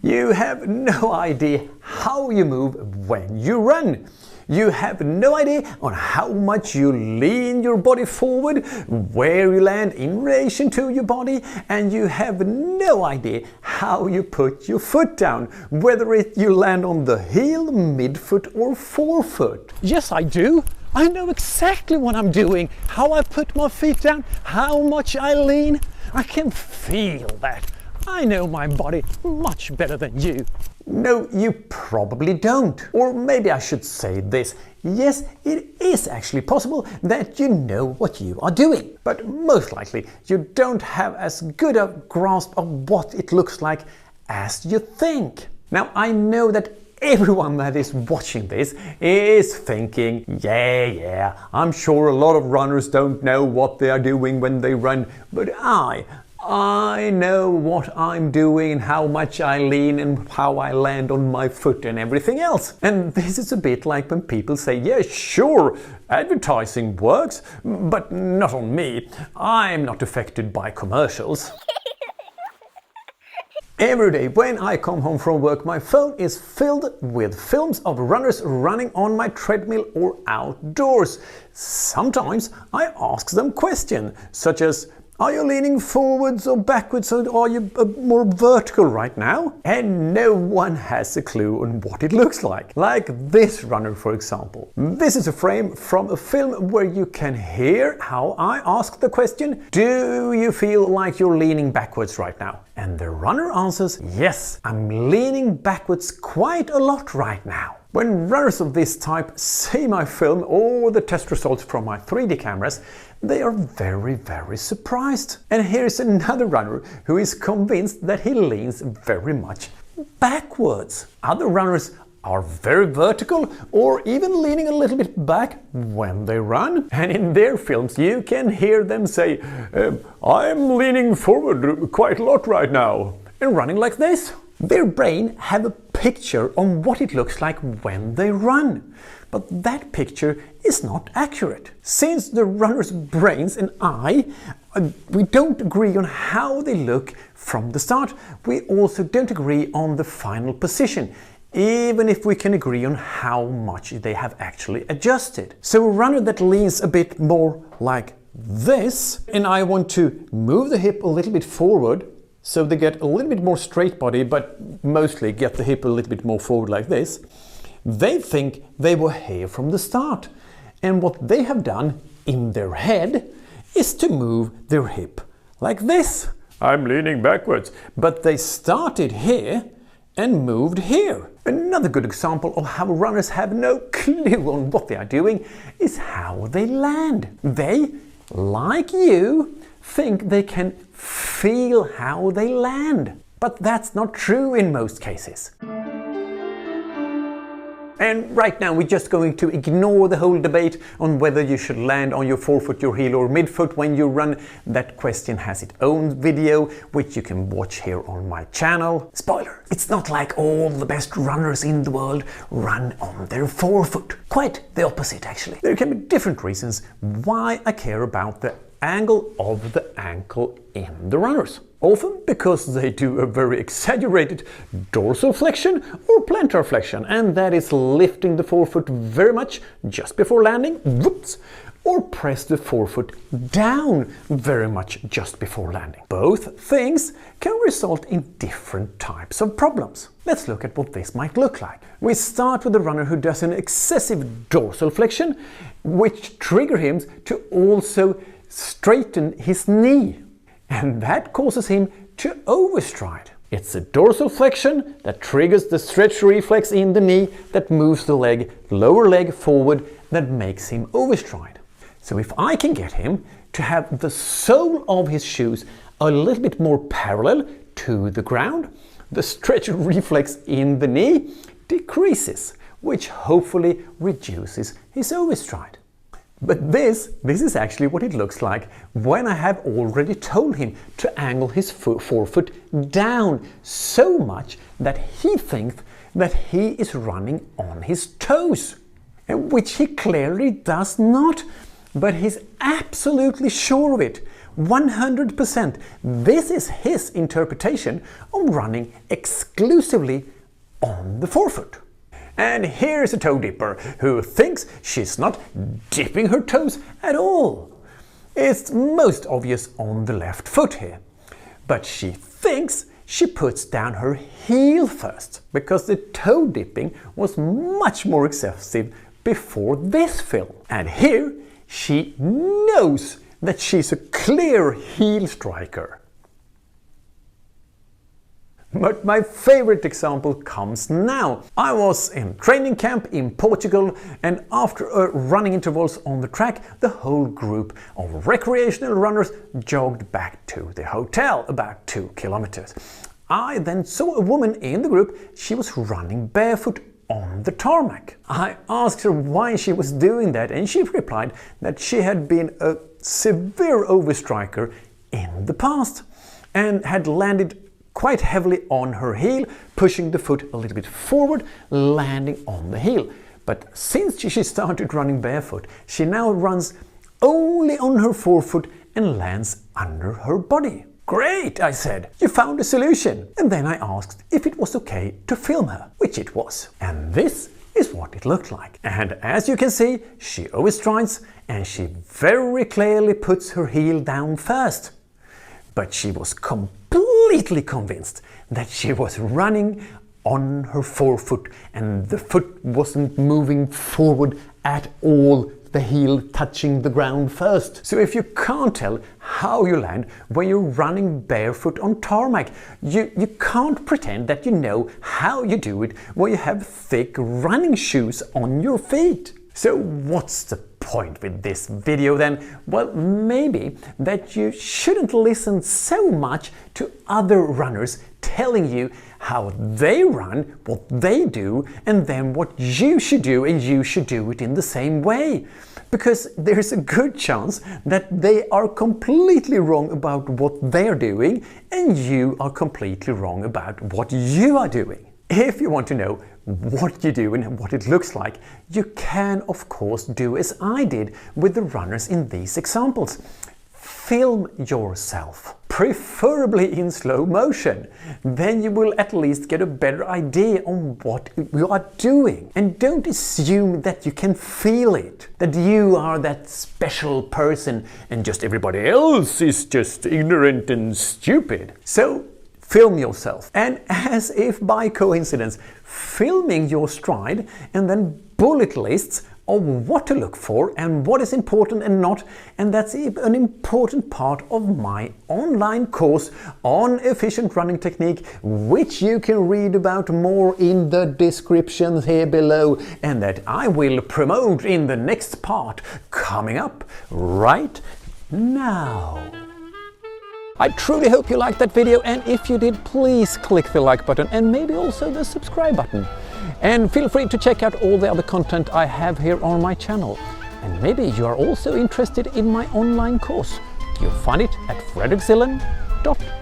You have no idea how you move when you run. You have no idea on how much you lean your body forward, where you land in relation to your body, and you have no idea how you put your foot down, whether you land on the heel, midfoot or forefoot. Yes, I do. I know exactly what I'm doing, how I put my feet down, how much I lean. I can feel that. I know my body much better than you. No, you probably don't. Or maybe I should say this. Yes, it is actually possible that you know what you are doing. But most likely you don't have as good a grasp of what it looks like as you think. Now, I know that everyone that is watching this is thinking, yeah, I'm sure a lot of runners don't know what they are doing when they run, but I know what I'm doing, how much I lean and how I land on my foot and everything else. And this is a bit like when people say, yeah, sure, advertising works, but not on me. I'm not affected by commercials. Every day when I come home from work, my phone is filled with films of runners running on my treadmill or outdoors. Sometimes I ask them questions such as, are you leaning forwards or backwards, or are you more vertical right now? And no one has a clue on what it looks like. Like this runner, for example. This is a frame from a film where you can hear how I ask the question, do you feel like you're leaning backwards right now? And the runner answers, yes, I'm leaning backwards quite a lot right now. When runners of this type see my film or the test results from my 3D cameras, they are very surprised. And here's another runner who is convinced that he leans very much backwards. Other runners are very vertical or even leaning a little bit back when they run. And in their films you can hear them say, I'm leaning forward quite a lot right now, and running like this. Their brain have a picture on what it looks like when they run. But that picture is not accurate. Since the runner's brains and we don't agree on how they look from the start, we also don't agree on the final position, even if we can agree on how much they have actually adjusted. So a runner that leans a bit more like this, and I want to move the hip a little bit forward, so they get a little bit more straight body, but mostly get the hip a little bit more forward like this. They think they were here from the start. And what they have done in their head is to move their hip like this. I'm leaning backwards. But they started here and moved here. Another good example of how runners have no clue on what they are doing is how they land. They, like you, think they can feel how they land. But that's not true in most cases. And right now we're just going to ignore the whole debate on whether you should land on your forefoot, your heel or midfoot when you run. That question has its own video, which you can watch here on my channel. Spoiler, it's not like all the best runners in the world run on their forefoot. Quite the opposite, actually. There can be different reasons why I care about the angle of the ankle in the runners. Often because they do a very exaggerated dorsal flexion or plantar flexion, and that is lifting the forefoot very much just before landing, whoops, or press the forefoot down very much just before landing. Both things can result in different types of problems. Let's look at what this might look like. We start with a runner who does an excessive dorsal flexion, which triggers him to also straighten his knee. And that causes him to overstride. It's a dorsal flexion that triggers the stretch reflex in the knee that moves the lower leg forward, that makes him overstride. So if I can get him to have the sole of his shoes a little bit more parallel to the ground, the stretch reflex in the knee decreases, which hopefully reduces his overstride. But this is actually what it looks like when I have already told him to angle his forefoot down so much that he thinks that he is running on his toes, which he clearly does not, but he's absolutely sure of it 100%. This is his interpretation of running exclusively on the forefoot. And here's a toe dipper who thinks she's not dipping her toes at all. It's most obvious on the left foot here. But she thinks she puts down her heel first, because the toe dipping was much more excessive before this film. And here she knows that she's a clear heel striker. But my favorite example comes now. I was in training camp in Portugal, and after running intervals on the track, the whole group of recreational runners jogged back to the hotel, about 2 kilometers. I then saw a woman in the group. She was running barefoot on the tarmac. I asked her why she was doing that, and she replied that she had been a severe overstriker in the past and had landed quite heavily on her heel, pushing the foot a little bit forward, landing on the heel. But since she started running barefoot, she now runs only on her forefoot and lands under her body. Great, I said, you found a solution. And then I asked if it was okay to film her, which it was. And this is what it looked like. And as you can see, she overstrides and she very clearly puts her heel down first. But she was completely convinced that she was running on her forefoot and the foot wasn't moving forward at all, the heel touching the ground first. So if you can't tell how you land when you're running barefoot on tarmac, you can't pretend that you know how you do it when you have thick running shoes on your feet. So what's the point with this video then? Well, maybe that you shouldn't listen so much to other runners telling you how they run, what they do, and then what you should do, and you should do it in the same way. Because there's a good chance that they are completely wrong about what they're doing, and you are completely wrong about what you are doing. If you want to know what you do and what it looks like, you can of course do as I did with the runners in these examples. Film yourself, preferably in slow motion. Then you will at least get a better idea on what you are doing. And don't assume that you can feel it, that you are that special person and just everybody else is just ignorant and stupid. So film yourself, and as if by coincidence, filming your stride and then bullet lists of what to look for and what is important and not, and that's an important part of my online course on efficient running technique, which you can read about more in the description here below, and that I will promote in the next part coming up right now. I truly hope you liked that video, and if you did, please click the like button and maybe also the subscribe button. And feel free to check out all the other content I have here on my channel. And maybe you are also interested in my online course. You'll find it at fredriksillen.com.